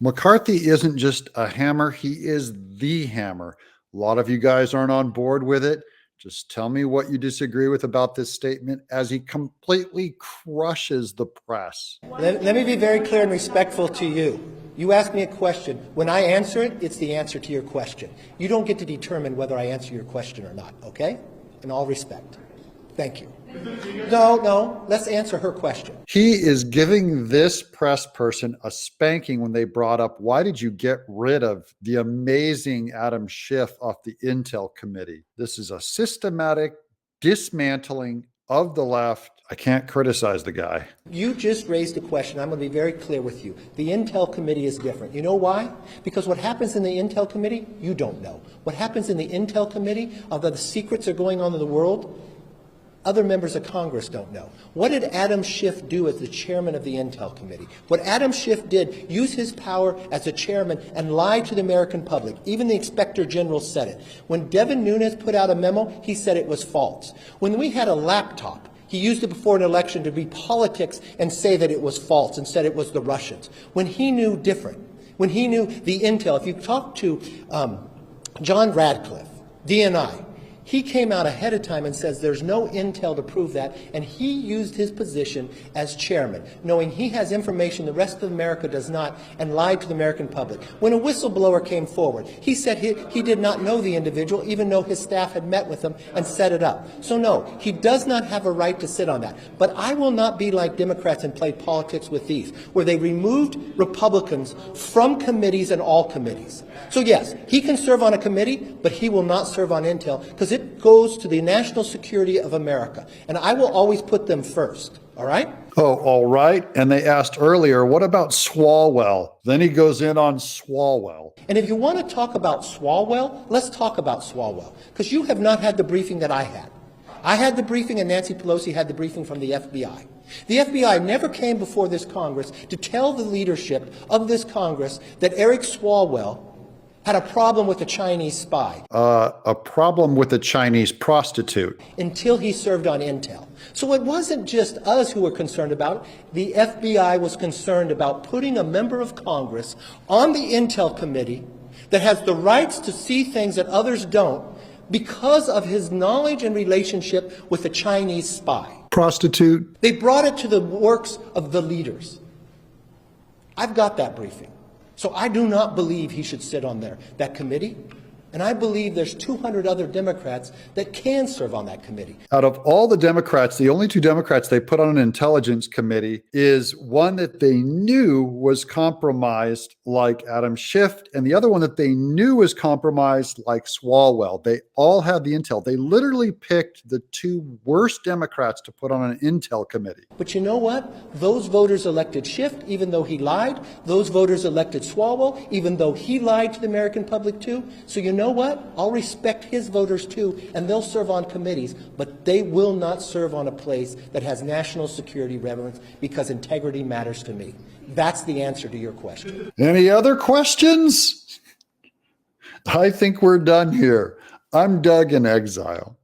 McCarthy isn't just a hammer, he is the hammer. A lot of you guys aren't on board with it. Just tell me what you disagree with about this statement as he completely crushes the press. Let me be very clear and respectful to you. You ask me a question. When I answer it, it's the answer to your question. You don't get to determine whether I answer your question or not, okay? In all respect. Thank you. No, let's answer her question. He is giving this press person a spanking when they brought up, why did you get rid of the amazing Adam Schiff off the Intel committee? This is a systematic dismantling of the left. I can't criticize the guy. You just raised a question. I'm going to be very clear with you. The Intel committee is different. You know why? Because what happens in the Intel committee, you don't know. What happens in the Intel committee, although the secrets are going on in the world, other members of Congress don't know. What did Adam Schiff do as the chairman of the Intel Committee? What Adam Schiff did, use his power as a chairman and lie to the American public. Even the Inspector General said it. When Devin Nunes put out a memo, he said it was false. When we had a laptop, he used it before an election to be politics and say that it was false and said it was the Russians. When he knew different, when he knew the Intel, if you talk to John Radcliffe, DNI, he came out ahead of time and says there's no intel to prove that, and he used his position as chairman, knowing he has information the rest of America does not, and lied to the American public. When a whistleblower came forward, he said he did not know the individual, even though his staff had met with him and set it up. So no, he does not have a right to sit on that. But I will not be like Democrats and play politics with these, where they removed Republicans from committees and all committees. So yes, he can serve on a committee, but he will not serve on Intel, because it goes to the national security of America. And I will always put them first, all right? Oh, all right. And they asked earlier, what about Swalwell? Then he goes in on Swalwell. And if you want to talk about Swalwell, let's talk about Swalwell, because you have not had the briefing that I had. I had the briefing and Nancy Pelosi had the briefing from the FBI. The FBI never came before this Congress to tell the leadership of this Congress that Eric Swalwell had a problem with a Chinese spy. A problem with a Chinese prostitute. Until he served on Intel. So it wasn't just us who were concerned about it. The FBI was concerned about putting a member of Congress on the Intel committee that has the rights to see things that others don't because of his knowledge and relationship with a Chinese spy. Prostitute. They brought it to the works of the leaders. I've got that briefing. So I do not believe he should sit on that committee. And I believe there's 200 other Democrats that can serve on that committee. Out of all the Democrats, the only two Democrats they put on an intelligence committee is one that they knew was compromised, like Adam Schiff, and the other one that they knew was compromised, like Swalwell. They all had the intel. They literally picked the two worst Democrats to put on an intel committee. But you know what? Those voters elected Schiff, even though he lied. Those voters elected Swalwell, even though he lied to the American public too. So you know what? I'll respect his voters too, and they'll serve on committees, but they will not serve on a place that has national security relevance, because integrity matters to me. That's the answer to your question. Any other questions? I think we're done here. I'm Doug in Exile.